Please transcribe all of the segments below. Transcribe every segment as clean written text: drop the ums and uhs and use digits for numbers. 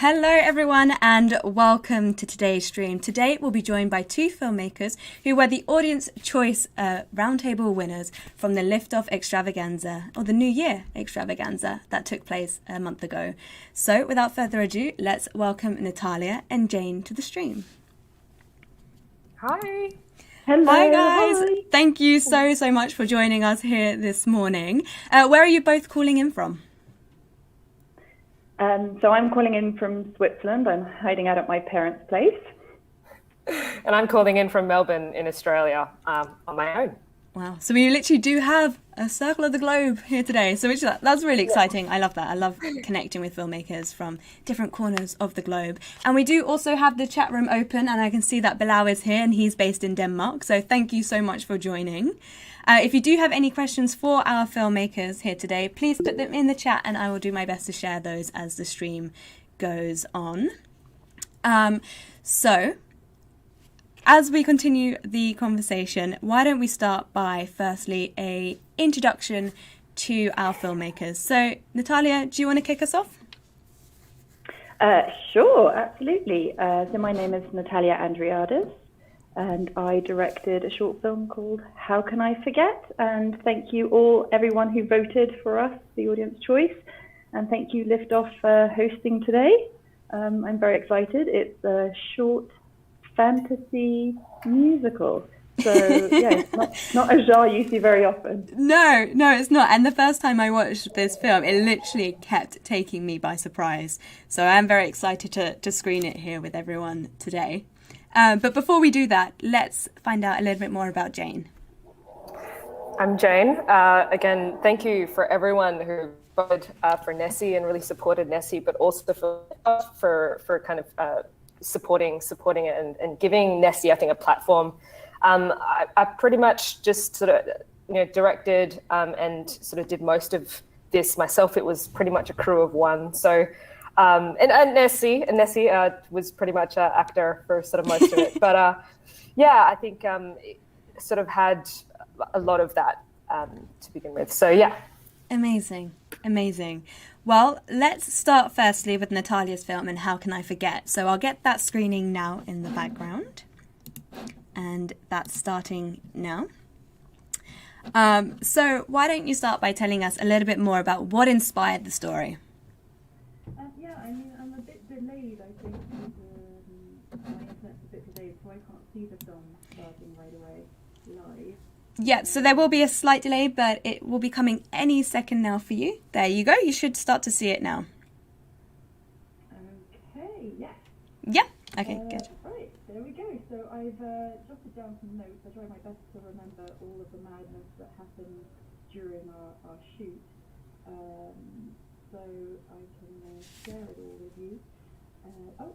Hello everyone and welcome to today's stream. Today we'll be joined by two filmmakers who were the Audience Choice Roundtable winners from the Lift-Off Extravaganza, or the New Year Extravaganza that took place a month ago. So without further ado, let's welcome Natalia and Jane to the stream. Hi. Hello. Hi guys. Hi. Thank you so much for joining us here this morning. Where are you both calling in from? So I'm calling in from Switzerland. I'm hiding out at my parents' place. And I'm calling in from Melbourne in Australia on my own. Wow. So we literally do have a circle of the globe here today. So that's really exciting. I love that. I love connecting with filmmakers from different corners of the globe. And we do also have the chat room open, and I can see that Bilal is here and he's based in Denmark. So thank you so much for joining. If you do have any questions for our filmmakers here today, please put them in the chat and I will do my best to share those as the stream goes on. So as we continue the conversation, why don't we start by firstly a introduction to our filmmakers. So Natalia, do you want to kick us off? Sure, absolutely. So my name is Natalia Andreadis, and I directed a short film called How Can I Forget? And thank you all, everyone who voted for us, the Audience Choice. And thank you, Lift-Off, for hosting today. I'm very excited. It's a short fantasy musical. So, yeah, it's not a genre you see very often. No, it's not. And the first time I watched this film, it literally kept taking me by surprise. So I'm very excited to screen it here with everyone today. But before we do that, let's find out a little bit more about Jane. I'm Jane. Again, thank you for everyone who voted for Nessie and really supported Nessie, but also for kind of supporting it and giving Nessie, I think, a platform. I pretty much just sort of directed and sort of did most of this myself. It was pretty much a crew of one. So. And Nessie was pretty much an actor for sort of most of it. But yeah, I think it sort of had a lot of that to begin with. So yeah. Amazing. Well, let's start firstly with Natalia's film and How Can I Forget? So I'll get that screening now in the background. And that's starting now. So why don't you start by telling us a little bit more about what inspired the story? I'm a bit delayed, I think, because my internet's a bit delayed, so I can't see the film starting right away live. Yeah, so there will be a slight delay, but it will be coming any second now for you. There you go. You should start to see it now. Okay, yeah. Yeah, okay, good. Right, there we go. So I've jotted down some notes. I try my best to remember all of the madness that happened during our shoot. So I can share it all with you.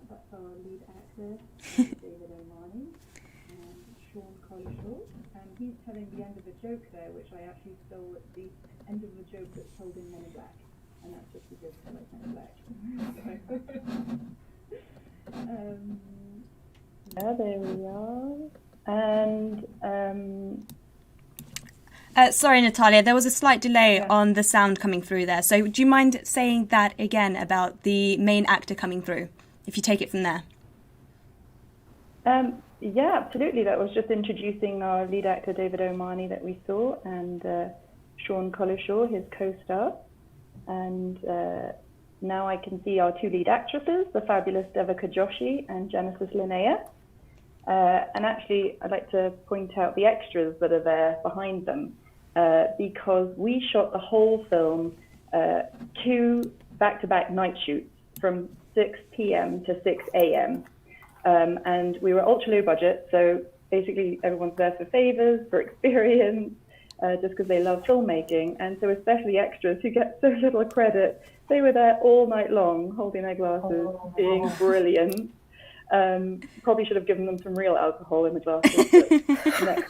That's our lead actor, David O'Mani, and Sean Collishaw. And he's telling the end of a joke there, which I actually stole at the end of the joke that's told in Men in Black. And that's just because I like Men in Black. Yeah, there we are. And sorry, Natalia, there was a slight delay on the sound coming through there. So do you mind saying that again about the main actor coming through, if you take it from there? Yeah, absolutely. That was just introducing our lead actor, David O'Mani, that we saw, and Sean Collishaw, his co-star. And now I can see our two lead actresses, the fabulous Devika Joshi and Genesis Linnea. And actually, I'd like to point out the extras that are there behind them, because we shot the whole film 2 back-to-back night shoots from 6 p.m. to 6 a.m. And we were ultra low budget, so basically everyone's there for favors, for experience, just because they love filmmaking. And so especially extras who get so little credit, they were there all night long, holding their glasses, being brilliant. Probably should have given them some real alcohol in the glasses, but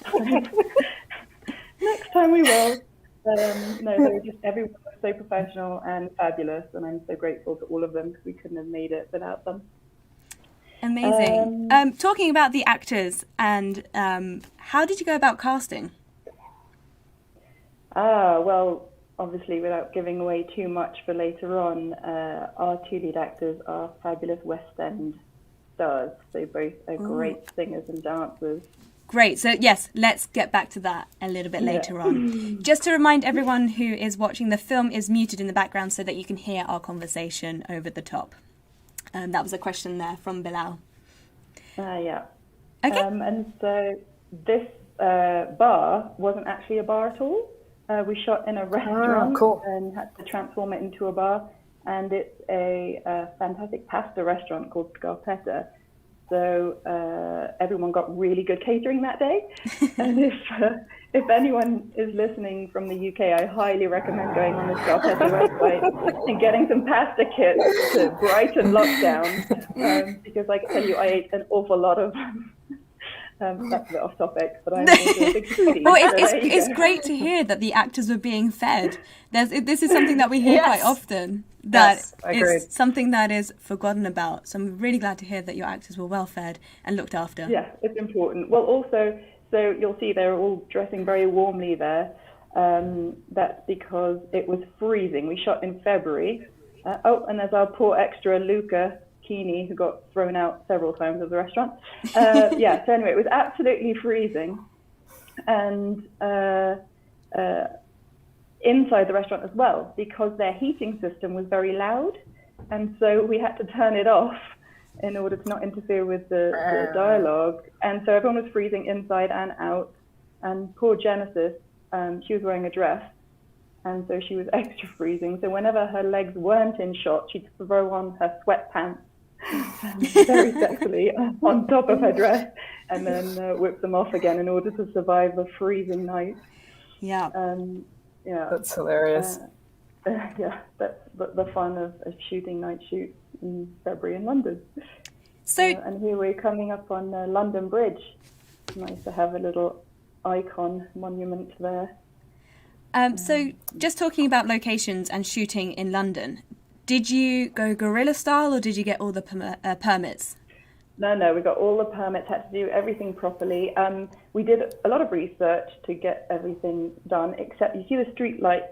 next time we will. No, they were just, everyone was so professional and fabulous, and I'm so grateful to all of them because we couldn't have made it without them. Amazing. Talking about the actors, and how did you go about casting? Well, obviously, without giving away too much for later on, our two lead actors are fabulous West End stars. They both are great singers and dancers. Great. So yes, let's get back to that a little bit later on. Just to remind everyone who is watching, the film is muted in the background so that you can hear our conversation over the top. That was a question there from Bilal. Yeah. Okay. And so this bar wasn't actually a bar at all. We shot in a restaurant and had to transform it into a bar. And it's a fantastic pasta restaurant called Scarpetta. So everyone got really good catering that day. And if anyone is listening from the UK, I highly recommend going on the Scarpetta website and getting some pasta kits to brighten lockdown. Because I can tell you, I ate an awful lot of that's a bit off topic, but I'm also a big foodie. Well, it's great to hear that the actors were being fed. This is something that we hear quite often. That it's something that is forgotten about. So I'm really glad to hear that your actors were well fed and looked after. Yeah, it's important. Well, also, so you'll see they're all dressing very warmly there. That's because it was freezing. We shot in February. And there's our poor extra, Luca Keeney, who got thrown out several times of the restaurant. So anyway, it was absolutely freezing. And inside the restaurant as well, because their heating system was very loud, and so we had to turn it off in order to not interfere with the dialogue. And so everyone was freezing inside and out. And poor Genesis, she was wearing a dress, and so she was extra freezing. So whenever her legs weren't in shot, she'd throw on her sweatpants very sexily on top of her dress, and then whip them off again in order to survive the freezing night. Yeah. Yeah, that's hilarious. That's the fun of shooting night shoots in February in London. So, and here we're coming up on London Bridge. Nice to have a little icon monument there. So just talking about locations and shooting in London, did you go guerrilla style or did you get all the permits? No, we got all the permits, had to do everything properly. We did a lot of research to get everything done, except you see the street lights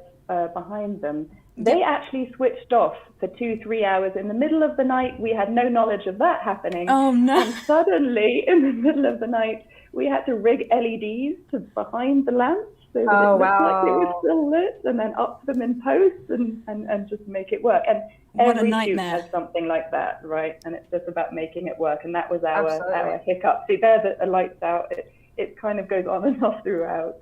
behind them. They actually switched off for 2-3 hours in the middle of the night. We had no knowledge of that happening. Oh, no. And suddenly, in the middle of the night, we had to rig LEDs to behind the lamps so that it looked like it was still lit, and then up them in post and just make it work. And every shoot has something like that, right? And it's just about making it work. And that was our hiccup. See, there the lights out. It kind of goes on and off throughout.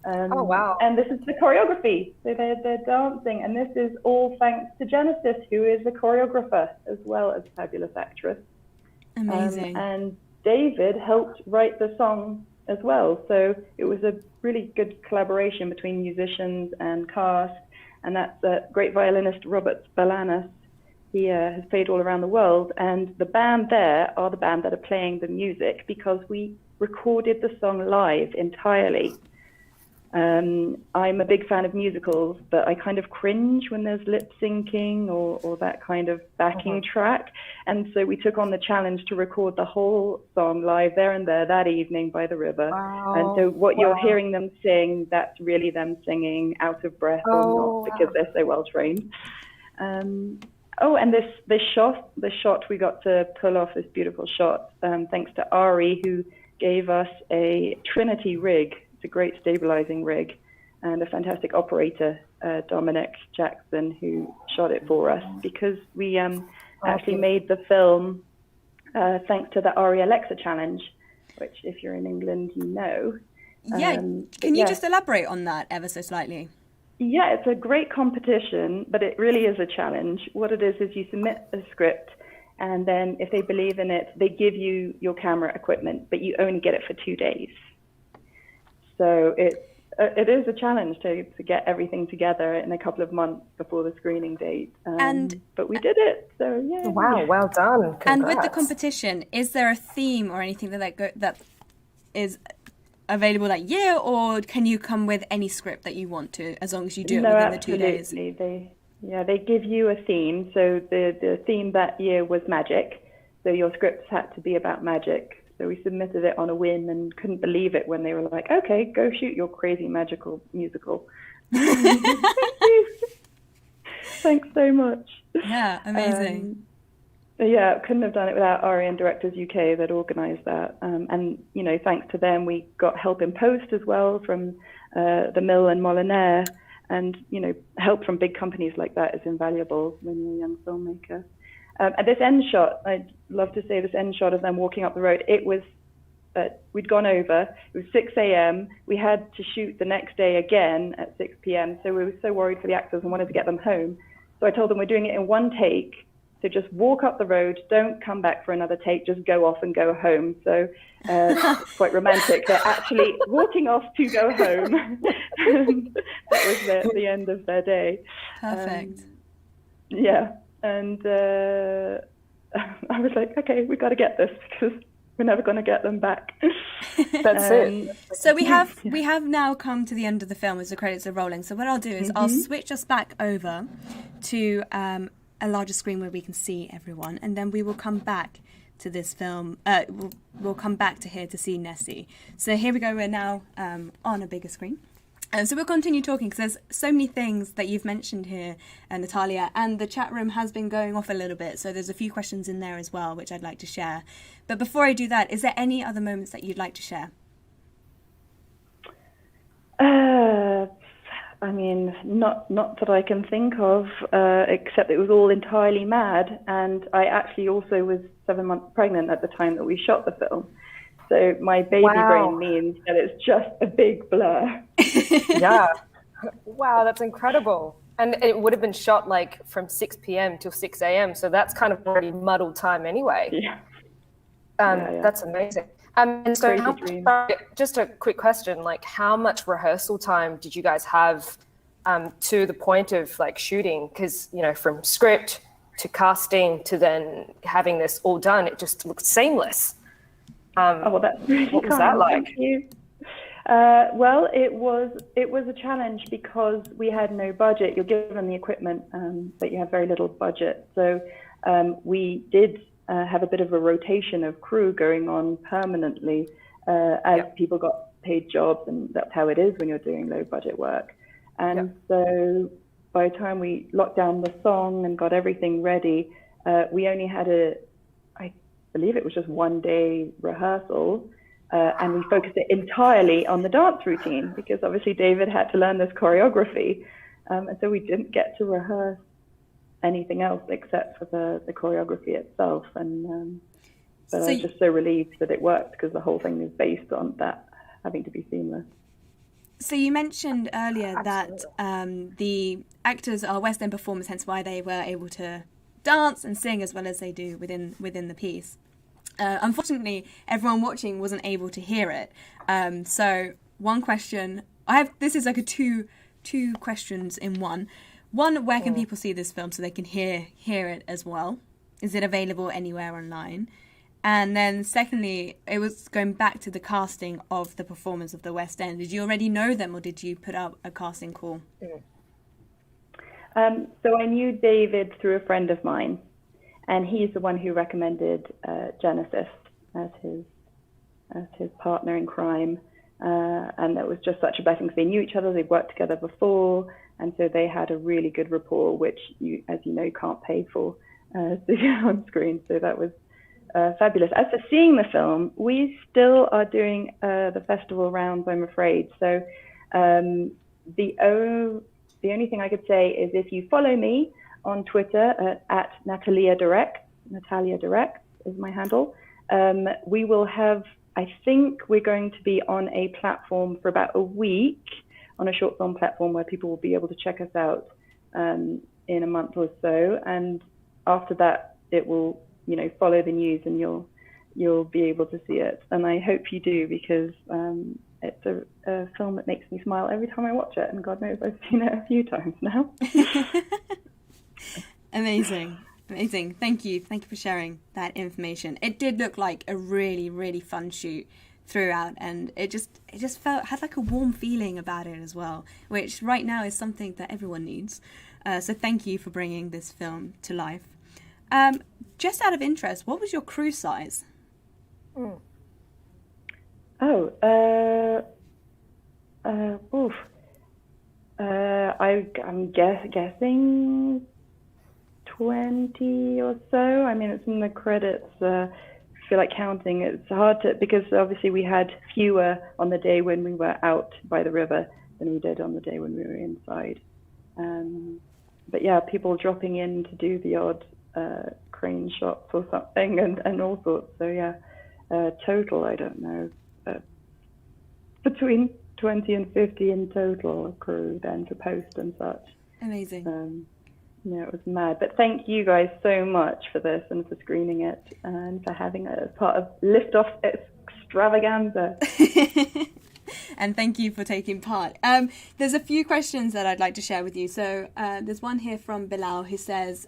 And this is the choreography. So they're dancing. And this is all thanks to Genesis, who is the choreographer as well as a fabulous actress. Amazing. And David helped write the song as well. So it was a really good collaboration between musicians and cast. And that's the great violinist Robert Balanas. He has played all around the world. And the band there are the band that are playing the music because we recorded the song live entirely. I'm a big fan of musicals, but I kind of cringe when there's lip syncing or that kind of backing track. And so we took on the challenge to record the whole song live there and there that evening by the river. And so what you're hearing them sing, that's really them singing out of breath or not, because they're so well trained. And the shot we got to pull off this beautiful shot, thanks to Ari, who gave us a Trinity rig. It's a great stabilizing rig, and a fantastic operator, Dominic Jackson, who shot it for us, because we actually made the film thanks to the Ari Alexa challenge, which if you're in England, you know. Can you just elaborate on that ever so slightly? Yeah, it's a great competition, but it really is a challenge. What it is you submit a script, and then if they believe in it, they give you your camera equipment, but you only get it for 2 days. So it is a challenge to get everything together in a couple of months before the screening date. But we did it, so yeah. Wow, well done. Congrats. And with the competition, is there a theme or anything that is available that year, or can you come with any script that you want to, as long as you do it within the 2 days? They give you a theme. So the theme that year was magic. So your scripts had to be about magic. So we submitted it on a whim and couldn't believe it when they were like, okay, go shoot your crazy magical musical. Thanks so much. Yeah, amazing. Yeah, couldn't have done it without Ari and Directors UK that organised that. And, you know, thanks to them, we got help in post as well from the Mill and Molinaire. And, you know, help from big companies like that is invaluable when you're a young filmmaker. And this end shot, I'd love to say this end shot of them walking up the road, it was, we'd gone over, it was 6 a.m. We had to shoot the next day again at 6 p.m. So we were so worried for the actors and wanted to get them home. So I told them we're doing it in one take. So just walk up the road, don't come back for another take, just go off and go home. So it's quite romantic. They're actually walking off to go home. That was the end of their day. Perfect. Yeah. And I was like, okay, we've got to get this because we're never going to get them back. That's it. So we have now come to the end of the film as the credits are rolling. So what I'll do is I'll switch us back over to a larger screen where we can see everyone, and then we will come back to this film. We'll come back to here to see Nessie. So here we go. We're now on a bigger screen. So we'll continue talking because there's so many things that you've mentioned here, Natalia, and the chat room has been going off a little bit. So there's a few questions in there as well, which I'd like to share. But before I do that, is there any other moments that you'd like to share? I mean, not that I can think of, except it was all entirely mad. And I actually also was 7 months pregnant at the time that we shot the film. So my baby brain means that it's just a big blur. Yeah. Wow, that's incredible. And it would have been shot like from 6 p.m. till 6 a.m. So that's kind of already muddled time anyway. Yeah. That's amazing. And so just a quick question, like how much rehearsal time did you guys have to the point of like shooting? Because, you know, from script to casting to then having this all done, it just looked seamless. Well, that's really what was that like? Thank you. Well, it was a challenge because we had no budget. You're given the equipment, but you have very little budget. So we did have a bit of a rotation of crew going on permanently as people got paid jobs, and that's how it is when you're doing low budget work. And so by the time we locked down the song and got everything ready, we only had I believe it was just 1 day rehearsal. And we focused it entirely on the dance routine because obviously David had to learn this choreography. And so we didn't get to rehearse anything else except for the choreography itself. And but I was just so relieved that it worked because the whole thing is based on that having to be seamless. So you mentioned earlier that the actors are West End performers, hence why they were able to dance and sing as well as they do within the piece. Unfortunately, everyone watching wasn't able to hear it. So one question this is like a two questions in one. One, where can people see this film so they can hear it as well? Is it available anywhere online? And then secondly, it was going back to the casting of the performers of the West End. Did you already know them or did you put up a casting call? So I knew David through a friend of mine, and he's the one who recommended Genesis as his partner in crime. And that was just such a blessing because they knew each other, they'd worked together before, and so they had a really good rapport, which you, as you know, can't pay for on screen. So that was fabulous. As for seeing the film, we still are doing the festival rounds, I'm afraid. So the only thing I could say is if you follow me on Twitter at Natalia Direct is my handle. We will have, I think we're going to be on a platform for about a week, on a short film platform where people will be able to check us out in a month or so. And after that, it will, follow the news and you'll be able to see it. And I hope you do, because it's a film that makes me smile every time I watch it. And God knows I've seen it a few times now. Amazing. Thank you for sharing that information. It did look like a really, really fun shoot throughout, and it just had like a warm feeling about it as well, which right now is something that everyone needs. So thank you for bringing this film to life. Just out of interest, what was your crew size? I'm guessing 20 or so. I mean, it's in the credits. I feel like counting. It's hard to, because obviously we had fewer on the day when we were out by the river than we did on the day when we were inside. But yeah, people dropping in to do the odd crane shots or something, and all sorts. So yeah, total, I don't know, between 20 and 50 in total crew then for post and such. Amazing. Yeah, it was mad. But thank you guys so much for this and for screening it and for having it as part of Lift-Off Extravaganza. And thank you for taking part. There's a few questions that I'd like to share with you. So there's one here from Bilal who says,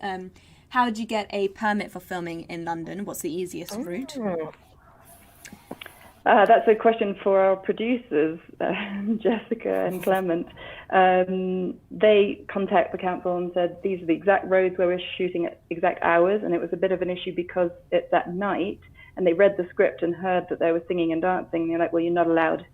how did you get a permit for filming in London? What's the easiest route? That's a question for our producers, Jessica and Clement. They contacted the council and said, these are the exact roads where we're shooting at exact hours. And it was a bit of an issue because it's at night and they read the script and heard that they were singing and dancing. And they're like, well, you're not allowed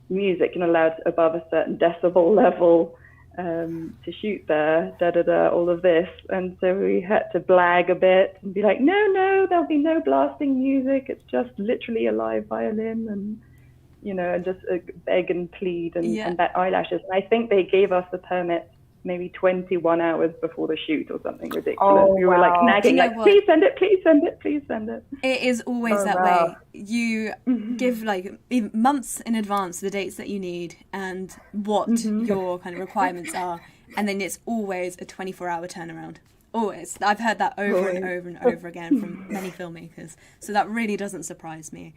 music, you're not allowed above a certain decibel level to shoot there, all of this. And so we had to blag a bit and be like, no, there'll be no blasting music. It's just literally a live violin and, and just beg and plead and bat eyelashes. And I think they gave us the permit maybe 21 hours before the shoot or something ridiculous. We were like nagging, like, please send it, please send it, please send it. It is always that way. You give like even months in advance the dates that you need and what your kind of requirements are. And then it's always a 24-hour turnaround. Always. I've heard that over and over and over again from many filmmakers. So that really doesn't surprise me.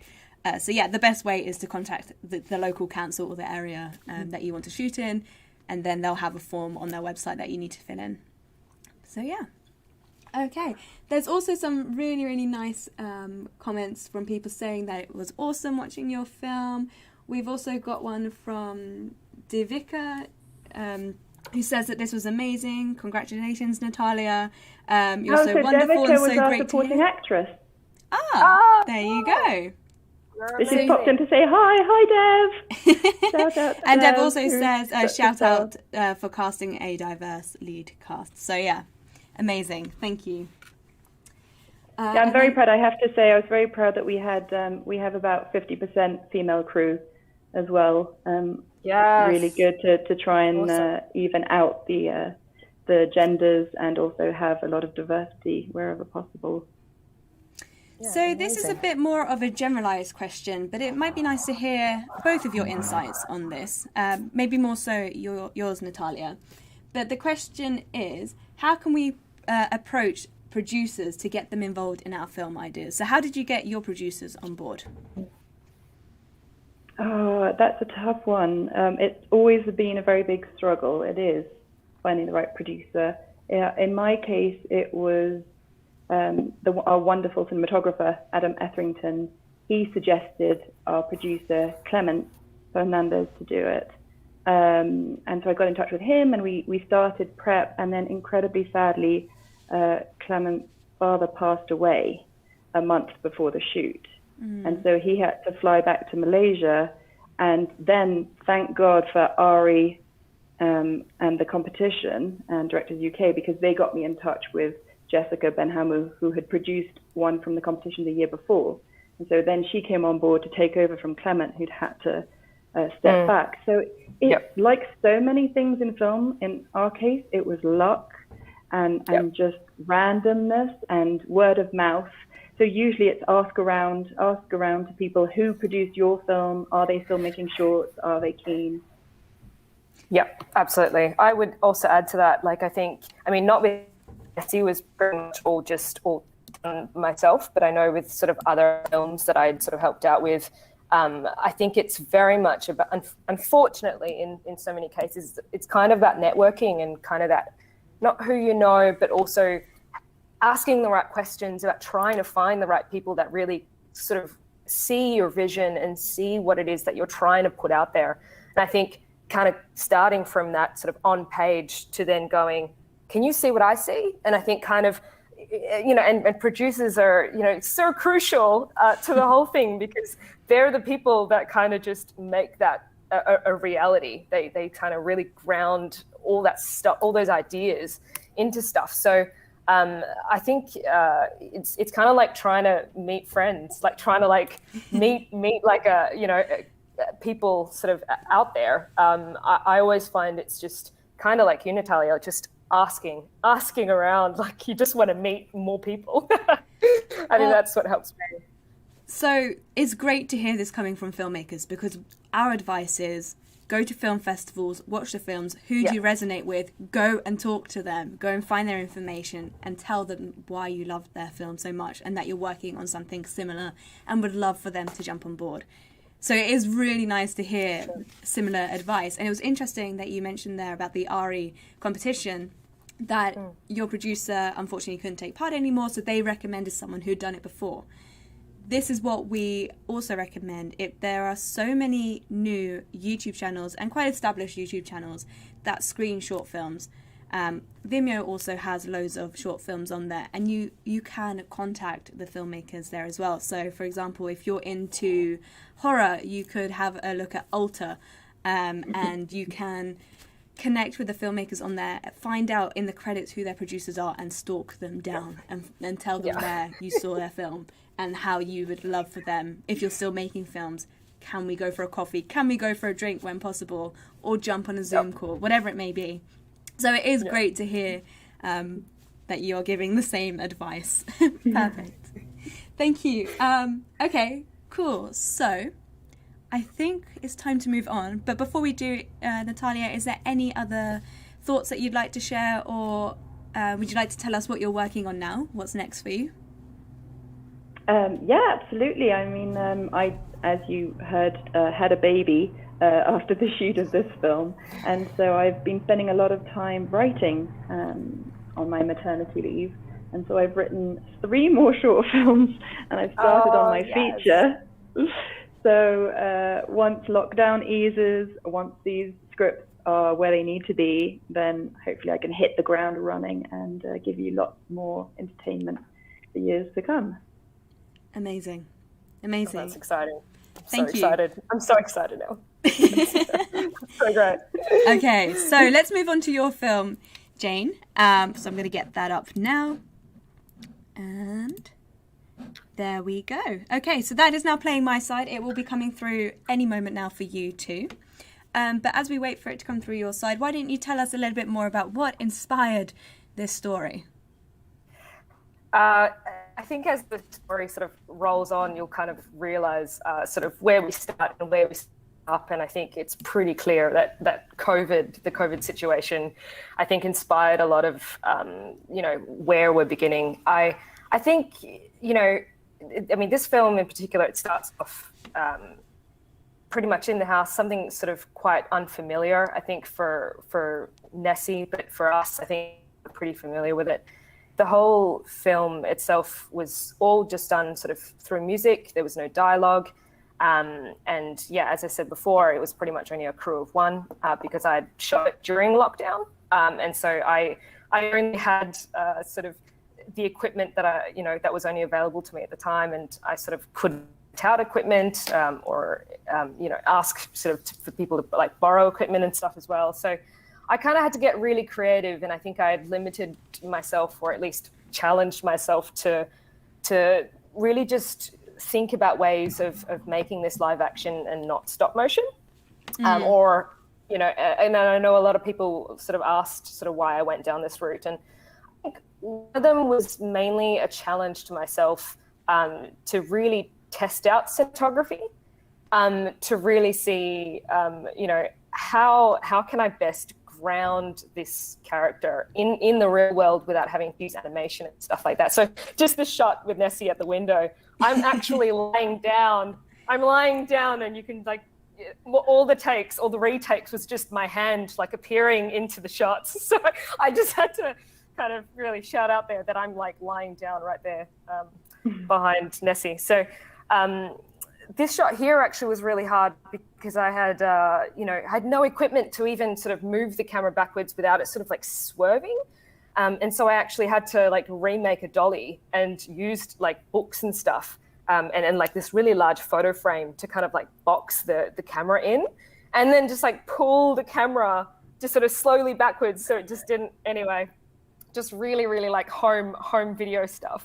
So yeah, the best way is to contact the local council or the area that you want to shoot in. And then they'll have a form on their website that you need to fill in. So yeah. Okay. There's also some really, really nice comments from people saying that it was awesome watching your film. We've also got one from Devika, who says that this was amazing. Congratulations, Natalia. You're so wonderful Devika and was so our great to supporting hear. actress. There you go. She just popped in to say hi Dev. Shout out to And Dev Dev, also who says shout herself. out for casting a diverse lead cast. So yeah, amazing. Thank you. Yeah, I'm very proud. I have to say, I was very proud that we have about 50% female crew as well. Really good to try and even out the genders and also have a lot of diversity wherever possible. Yeah, so this is a bit more of a generalized question, but it might be nice to hear both of your insights on this, maybe more so yours, Natalia. But the question is, how can we approach producers to get them involved in our film ideas? So how did you get your producers on board? Oh, that's a tough one. It's always been a very big struggle. It is finding the right producer. In my case, it was our wonderful cinematographer, Adam Etherington. He suggested our producer, Clement Fernandez, to do it. And so I got in touch with him and we started prep, and then incredibly sadly, Clement's father passed away a month before the shoot. And so he had to fly back to Malaysia, and then thank God for Ari and the competition and Directors UK, because they got me in touch with Jessica Benhamu, who had produced one from the competition the year before. And so then she came on board to take over from Clement, who'd had to step back. So it's like so many things in film. In our case, it was luck and just randomness and word of mouth. So usually it's ask around to people who produced your film. Are they still making shorts? Are they keen? Yep, absolutely. I would also add to that, not with Nessie, was pretty much all done myself, but I know with sort of other films that I'd sort of helped out with, I think it's very much about, unfortunately, in so many cases, it's kind of about networking and kind of that, not who you know, but also asking the right questions, about trying to find the right people that really sort of see your vision and see what it is that you're trying to put out there. And I think kind of starting from that sort of on page to then going, can you see what I see? And I think kind of, and producers are, so crucial to the whole thing, because they're the people that kind of just make that a reality. They kind of really ground all that stuff, all those ideas into stuff. So I think it's kind of like trying to meet friends, like trying to like meet like people sort of out there. I always find it's just kind of like you, Natalia, just asking around, like you just want to meet more people. I think that's what helps me. So it's great to hear this coming from filmmakers, because our advice is go to film festivals, watch the films. Who do you resonate with? Go and talk to them. Go and find their information and tell them why you love their film so much and that you're working on something similar and would love for them to jump on board. So it is really nice to hear similar advice. And it was interesting that you mentioned there about the RE competition, that your producer unfortunately couldn't take part anymore, so they recommended someone who'd done it before. This is what we also recommend. There are so many new YouTube channels and quite established YouTube channels that screen short films. Vimeo also has loads of short films on there, and you can contact the filmmakers there as well. So, for example, if you're into horror, you could have a look at Alter, and you can connect with the filmmakers on there, find out in the credits who their producers are, and stalk them down and tell them where you saw their film and how you would love for them, if you're still making films, can we go for a coffee? Can we go for a drink when possible? Or jump on a Zoom call, whatever it may be. So it is great to hear that you're giving the same advice. Perfect. Thank you. Okay, cool. So I think it's time to move on. But before we do, Natalia, is there any other thoughts that you'd like to share, or would you like to tell us what you're working on now? What's next for you? Yeah, absolutely. I mean, I, as you heard, had a baby after the shoot of this film, and so I've been spending a lot of time writing on my maternity leave, and so I've written 3 more short films, and I've started on my feature. So once lockdown eases, once these scripts are where they need to be, then hopefully I can hit the ground running and give you lots more entertainment for years to come. Amazing. Oh, that's exciting. Thank you. Excited. I'm so excited now. So great. Okay, so let's move on to your film, Jane. So I'm going to get that up now. And there we go. Okay, so that is now playing my side. It will be coming through any moment now for you too. But as we wait for it to come through your side, why don't you tell us a little bit more about what inspired this story? I think as the story sort of rolls on, you'll kind of realize sort of where we start and where we stop. And I think it's pretty clear that the COVID situation, I think, inspired a lot of, where we're beginning. I think, I mean, this film in particular, it starts off pretty much in the house, something sort of quite unfamiliar, I think, for Nessie, but for us, I think we're pretty familiar with it. The whole film itself was all just done sort of through music. There was no dialogue. And yeah, as I said before, it was pretty much only a crew of 1 because I had shot it during lockdown. And so I only had sort of the equipment that was only available to me at the time. And I sort of couldn't tout equipment or ask sort of for people to like borrow equipment and stuff as well. So I kind of had to get really creative, and I think I had limited myself, or at least challenged myself to really just think about ways of making this live action and not stop motion. And I know a lot of people sort of asked sort of why I went down this route. And I think one of them was mainly a challenge to myself to really test out cinematography, to really see, how can I best ground this character in the real world without having to use animation and stuff like that. So just the shot with Nessie at the window, I'm actually lying down. I'm lying down, and you can like all the retakes was just my hand like appearing into the shots. So I just had to kind of really shout out there that I'm like lying down right there behind Nessie. So this shot here actually was really hard because I had, had no equipment to even sort of move the camera backwards without it sort of like swerving. And so I actually had to like remake a dolly and used like books and stuff and like this really large photo frame to kind of like box the camera in, and then just like pull the camera just sort of slowly backwards so it just didn't, anyway. just really, really like home video stuff.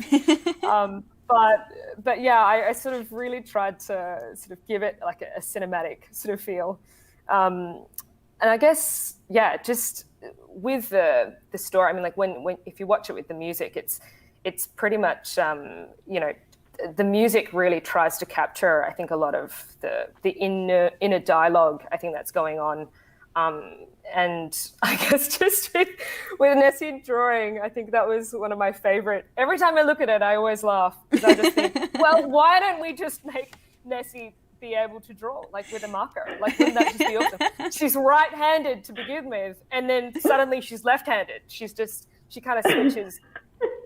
But yeah, I sort of really tried to sort of give it like a cinematic sort of feel. And I guess, yeah, just with the story, I mean, like when if you watch it with the music, it's pretty much, you know, the music really tries to capture, I think, a lot of the inner dialogue, I think, that's going on. And I guess just with Nessie drawing, I think that was one of my favorite. Every time I look at it, I always laugh, because I just think, well, why don't we just make Nessie be able to draw, like with a marker? Like, wouldn't that just be awesome? She's right-handed to begin with, and then suddenly she's left-handed. She kind of switches.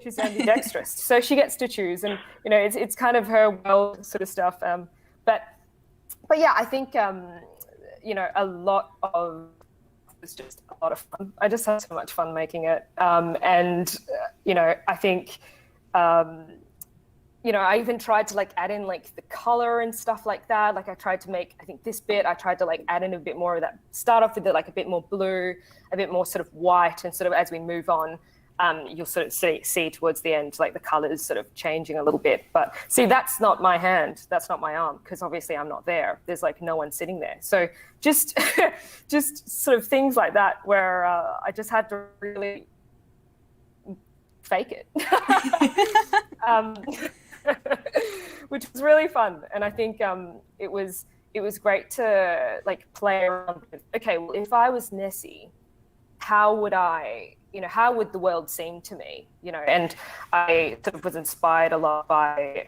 She's ambidextrous, so she gets to choose, and you know, it's kind of her world sort of stuff. But yeah, I think you know, a lot of it's just a lot of fun. I just had so much fun making it, and you know, I think you know, I even tried to like add in like the color and stuff like that. Like I tried to make, I think this bit, I tried to like add in a bit more of that. Start off with it like a bit more blue, a bit more sort of white, and sort of as we move on, you'll sort of see towards the end, like the colors sort of changing a little bit. But see, that's not my hand, that's not my arm, because obviously I'm not there. There's like no one sitting there. So just, just sort of things like that, where I just had to really fake it, which was really fun. And I think it was great to like play around with, okay, well, if I was Nessie, how would I, you know, how would the world seem to me, you know? And I sort of was inspired a lot by,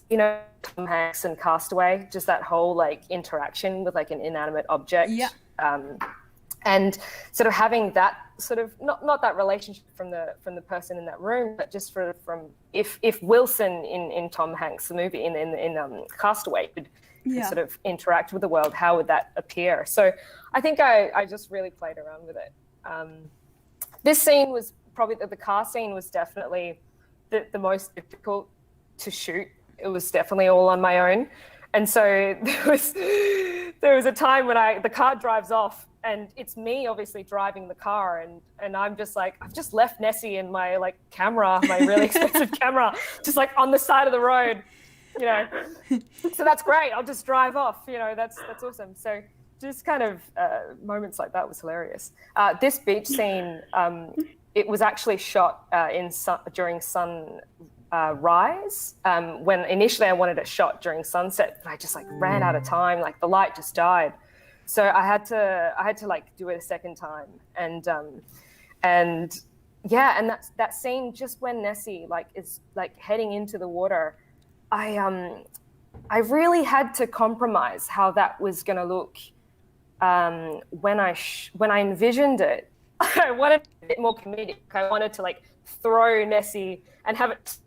you know, Tom Hanks and Castaway, just that whole like interaction with like an inanimate object. Yeah. And sort of having that sort of, not that relationship from the person in that room, but just from if Wilson in Tom Hanks' movie in Castaway could sort of interact with the world, how would that appear? So I think I just really played around with it. This scene was probably, the car scene was definitely the most difficult to shoot. It was definitely all on my own. And so there was a time when the car drives off, and it's me obviously driving the car, and I'm just like, I've just left Nessie and my like camera, my really expensive camera, just like on the side of the road, you know. So that's great, I'll just drive off, you know, that's awesome. So just kind of moments like that was hilarious. This beach scene, it was actually shot during rise. When initially I wanted it shot during sunset, but I just like ran out of time, like the light just died. So I had to like do it a second time. And yeah, and that scene, just when Nessie like is like heading into the water, I really had to compromise how that was going to look. When I envisioned it, I wanted a bit more comedic. I wanted to like throw Nessie and have it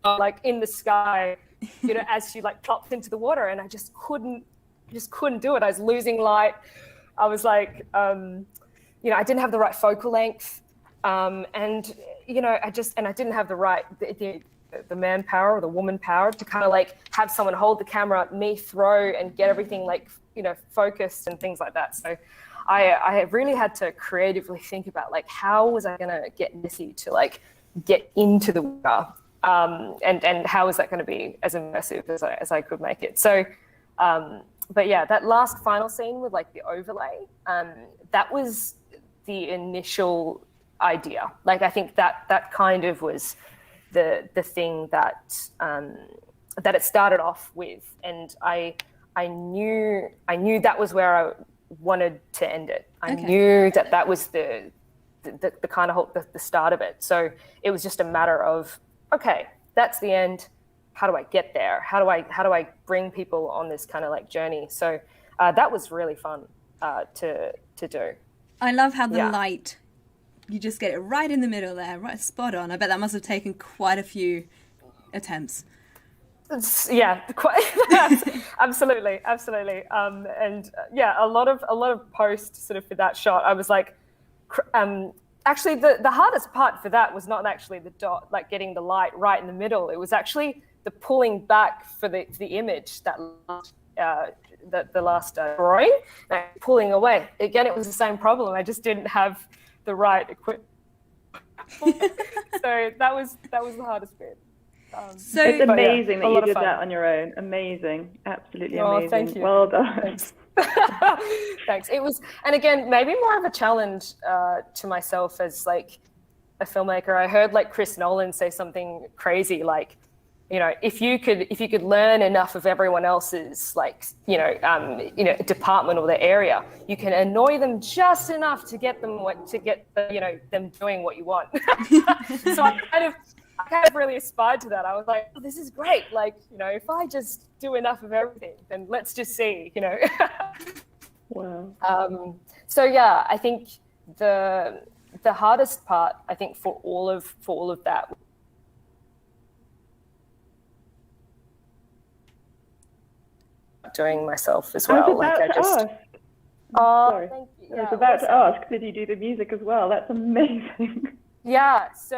like in the sky, you know, as she like plopped into the water, and I just couldn't do it. I was losing light. I was like, you know, I didn't have the right focal length, and you know, I didn't have the right the manpower or the woman power to kind of like have someone hold the camera, me throw and get everything like, you know, focused and things like that. So I really had to creatively think about like, how was I going to get Nessie to like get into the water, and how was that going to be as immersive as I could make it. So, but yeah, that last final scene with like the overlay, that was the initial idea. Like, I think that kind of was the thing that it started off with, and I knew that was where I wanted to end it. I knew that was the kind of the start of it. So it was just a matter of, okay, that's the end. How do I get there? How do I bring people on this kind of like journey? So that was really fun to do. I love how the light, you just get it right in the middle there, right spot on. I bet that must have taken quite a few attempts. Yeah, quite. absolutely. And yeah, a lot of post sort of for that shot. I was like, actually the hardest part for that was not actually the dot, like getting the light right in the middle. It was actually the pulling back for the image, that the last drawing, pulling away. Again, it was the same problem. I just didn't have the right equipment So that was the hardest bit. So It's amazing yeah, that you did that on your own. Amazing, absolutely amazing. Thank you. Well done. Thanks. Thanks. It was, and again, maybe more of a challenge to myself as like a filmmaker. I heard like Chris Nolan say something crazy, like, you know, if you could learn enough of everyone else's like, department or their area, you can annoy them just enough to get them them doing what you want. So I kind of really aspired to that. I was like, oh, this is great. Like, you know, if I just do enough of everything, then let's just see, you know. Wow. So yeah, I think the hardest part, I think, for all of that, doing myself as well. I was about to ask. Sorry. Thank you. I was about to ask, did you do the music as well? That's amazing. Yeah. So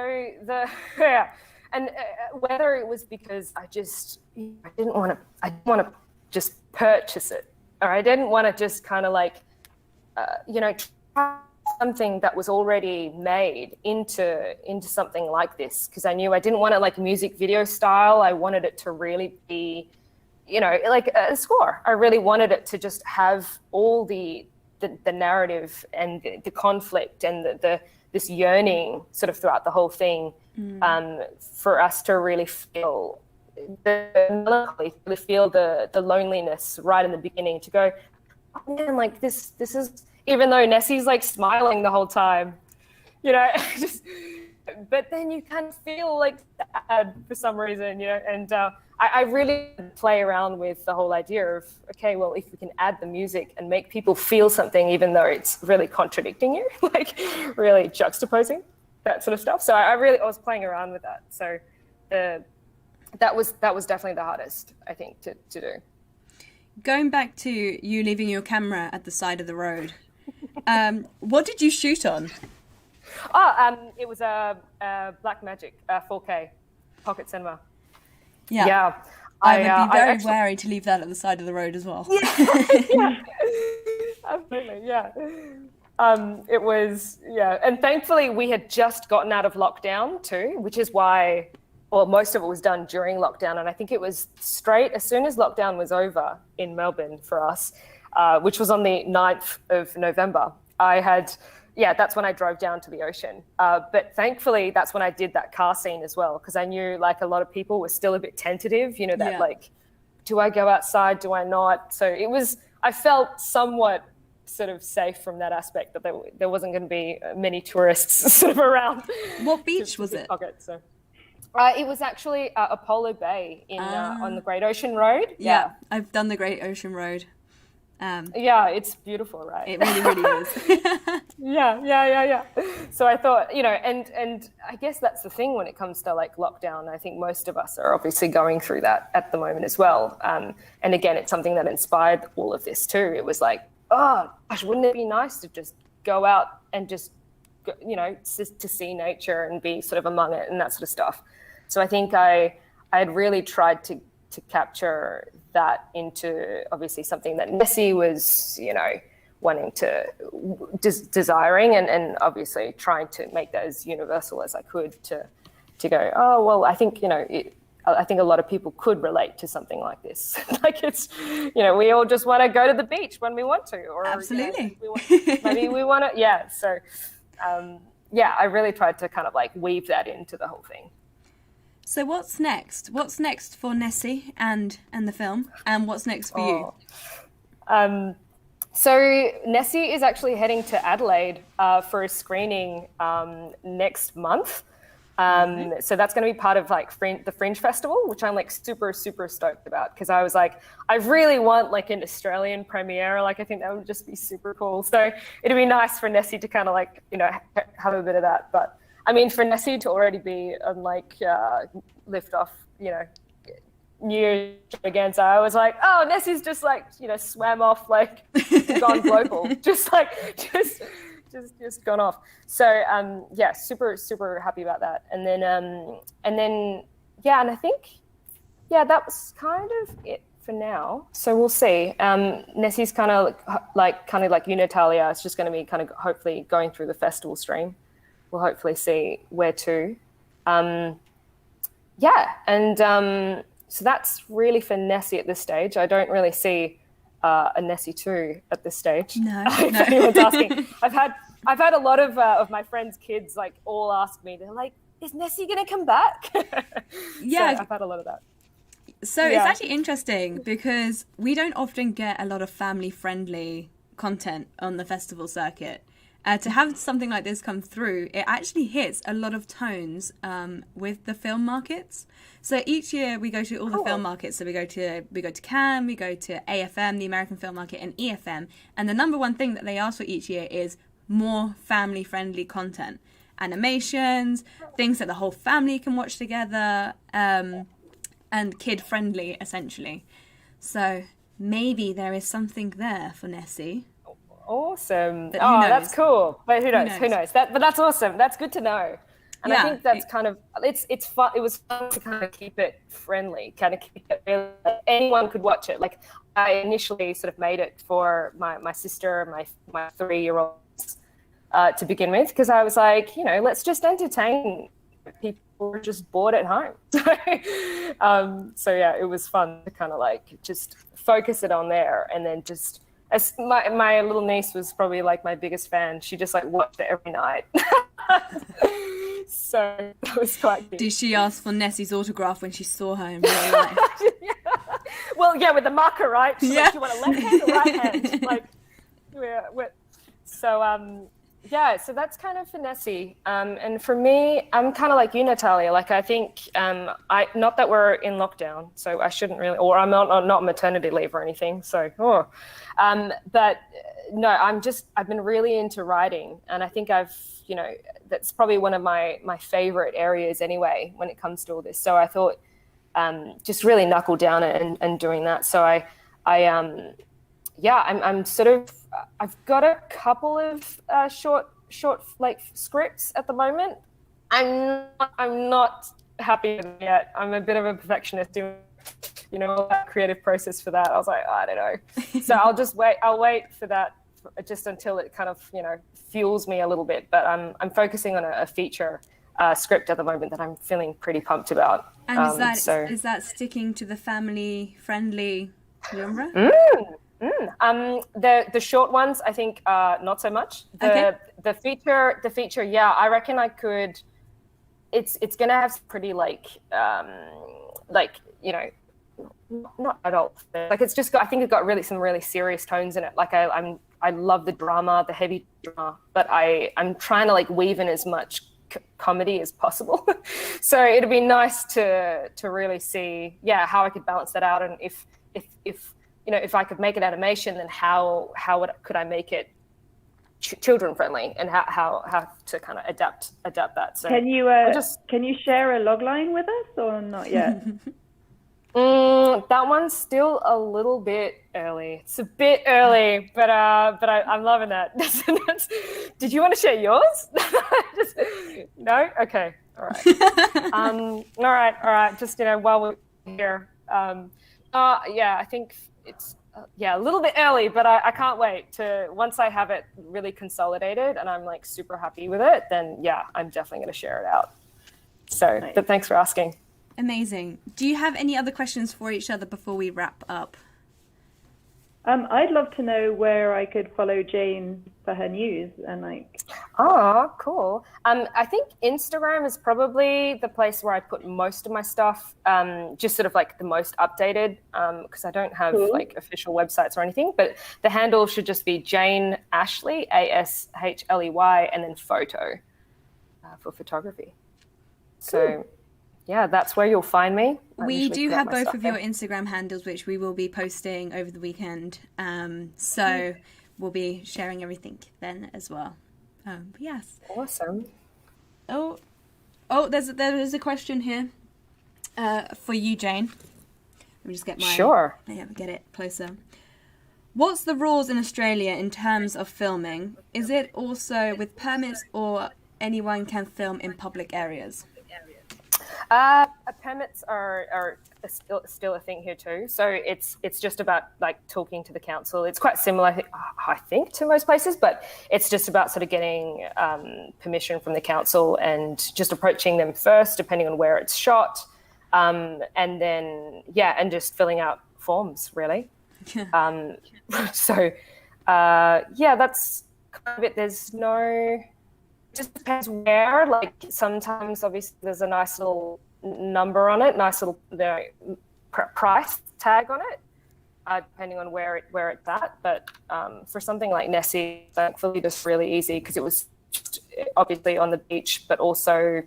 and whether it was because I didn't want to just purchase it, or I didn't want to just kind of like, try something that was already made into something like this, because I knew I didn't want it like music video style. I wanted it to really be, like a score. I really wanted it to just have all the narrative and the conflict and this yearning sort of throughout the whole thing, for us to really feel the melancholy, really feel the loneliness right in the beginning, to go, oh man, like this is, even though Nessie's like smiling the whole time, but then you kind of feel like sad for some reason, and I really play around with the whole idea of, okay, well, if we can add the music and make people feel something, even though it's really contradicting you, like really juxtaposing that sort of stuff. So I was playing around with that. So that was definitely the hardest, I think, to do. Going back to you leaving your camera at the side of the road, what did you shoot on? It was a Blackmagic 4K pocket cinema. Yeah. I would be very wary to leave that at the side of the road as well. Yeah. Absolutely, yeah. It was, and thankfully we had just gotten out of lockdown too, which is why, well, most of it was done during lockdown, and I think it was straight as soon as lockdown was over in Melbourne for us, which was on the 9th of November. That's when I drove down to the ocean. But thankfully, that's when I did that car scene as well, because I knew like a lot of people were still a bit tentative, like, do I go outside? Do I not? So I felt somewhat sort of safe from that aspect, that there wasn't going to be many tourists sort of around. What beach was it? So. It was actually Apollo Bay on the Great Ocean Road. Yeah, I've done the Great Ocean Road. It's beautiful, right? It really, really is. Yeah. So I thought, and I guess that's the thing when it comes to like lockdown. I think most of us are obviously going through that at the moment as well. And again, it's something that inspired all of this too. It was like, oh gosh, wouldn't it be nice to just go out and just, to see nature and be sort of among it and that sort of stuff. So I think I had really tried to capture that into obviously something that Nessie was, wanting to, desiring, and obviously trying to make that as universal as I could to go, oh, well, I think, I think a lot of people could relate to something like this. Like it's, we all just want to go to the beach when we want to, or absolutely, maybe we want to, yeah. So, I really tried to kind of like weave that into the whole thing. So what's next? What's next for Nessie and the film? And what's next for you? So Nessie is actually heading to Adelaide for a screening next month. So that's going to be part of like the Fringe Festival, which I'm like super, super stoked about, because I was like, I really want like an Australian premiere. Like I think that would just be super cool. So it'd be nice for Nessie to kind of like, have a bit of that. But I mean, for Nessie to already be on like Lift-Off, New Year Extravaganza, I was like, oh, Nessie's just like, swam off, like gone global, just gone off. So super, super happy about that. And then and I think, that was kind of it for now. So we'll see. Nessie's kind of like you, Natalia. It's just going to be kind of hopefully going through the festival stream. we'll hopefully see where to. So that's really for Nessie at this stage. I don't really see a Nessie 2 at this stage. No, if no. anyone's asking. I've had a lot of my friends' kids like all ask me. They're like, "Is Nessie going to come back?" Yeah, so I've had a lot of that. So it's actually interesting because we don't often get a lot of family-friendly content on the festival circuit. To have something like this come through, it actually hits a lot of tones with the film markets. So each year we go to all the film markets. So we go to Cannes, we go to AFM, the American Film Market, and EFM. And the number one thing that they ask for each year is more family-friendly content, animations, things that the whole family can watch together, and kid-friendly, essentially. So maybe there is something there for Nessie. Awesome. That's cool. But who knows? Who knows? But that's awesome. That's good to know. And I think that's kind of, it's fun. It was fun to kind of keep it friendly, kind of keep it really, anyone could watch it. Like I initially sort of made it for my sister, my 3-year-olds to begin with, because I was like, let's just entertain people who are just bored at home. So yeah, it was fun to kind of like just focus it on there, and then just, as my little niece was probably like my biggest fan. She just like watched it every night. So that was quite cute. Did she ask for Nessie's autograph when she saw her in real life? Well, yeah, with the marker, right? She's like, do you want a left hand or right hand? Like, so that's kind of for Nessie. And for me, I'm kind of like you, Natalia. Like, I think, not that we're in lockdown, so I shouldn't really, or I'm not maternity leave or anything. So, but no, I've been really into writing, and I think that's probably one of my favorite areas anyway when it comes to all this. So I thought, just really knuckle down and doing that. So I'm sort of, I've got a couple of short like scripts at the moment. I'm not happy with them yet. I'm a bit of a perfectionist doing, that creative process for that. I was like, I don't know. So I'll wait for that just until it kind of, fuels me a little bit. But I'm focusing on a feature script at the moment that I'm feeling pretty pumped about. And is that sticking to the family-friendly genre? The short ones, I think, not so much. The feature, yeah, I reckon I could. It's gonna have pretty not adult. Like it's just got. I think it's got some really serious tones in it. Like I love the drama, the heavy drama, but I'm trying to like weave in as much comedy as possible. So it'd be nice to really see, how I could balance that out, and if I could make it animation, then how could I make it children friendly, and how to kind of adapt that. So can you share a log line with us or not yet? That one's still a little bit early. It's a bit early, but I'm loving that. Did you want to share yours? No? Okay. All right. All right. Just, while we're here. I think it's a little bit early, but I can't wait to, once I have it really consolidated and I'm like super happy with it, then I'm definitely going to share it out. So, nice. But thanks for asking. Amazing. Do you have any other questions for each other before we wrap up? I'd love to know where I could follow Jane for her news and like. Oh, cool. I think Instagram is probably the place where I put most of my stuff, just sort of like the most updated, because I don't have like official websites or anything, but the handle should just be Jane Ashley, Ashley, and then photo for photography. So that's where you'll find me. We do have both of your Instagram handles, which we will be posting over the weekend. So we'll be sharing everything then as well. Yes. Awesome. Oh, there's a question here for you, Jane. Let me just get get it closer. What's the rules in Australia in terms of filming? Is it also with permits, or anyone can film in public areas? Permits are still a thing here too. So it's just about like talking to the council. It's quite similar, I think, to most places, but it's just about sort of getting permission from the council and just approaching them first, depending on where it's shot, and then and just filling out forms really. So that's kind of it. There's no. It just depends where. Like sometimes, obviously, there's a nice little number on it, nice little price tag on it, depending on where it's at. But for something like Nessie, thankfully, just really easy because it was just obviously on the beach, but also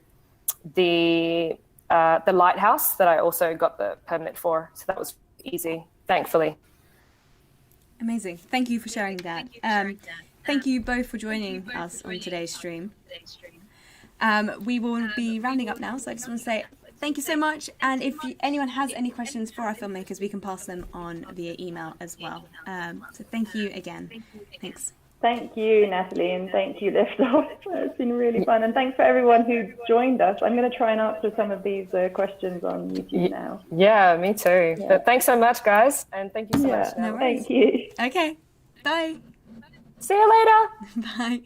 the lighthouse that I also got the permit for. So that was easy, thankfully. Amazing. Thank you for sharing that. Thank you both for joining us on today's stream. We will be rounding up now, so I just want to say thank you so much. And if anyone has any questions for our filmmakers, we can pass them on via email as well. So thank you again. Thanks. Thank you, Natalie, and thank you, Lift-Off. It's been really fun. And thanks for everyone who joined us. I'm going to try and answer some of these questions on YouTube now. Yeah, me too. Yeah. But thanks so much, guys. And thank you so much. No Thank you. Okay. Bye. See you later. Bye.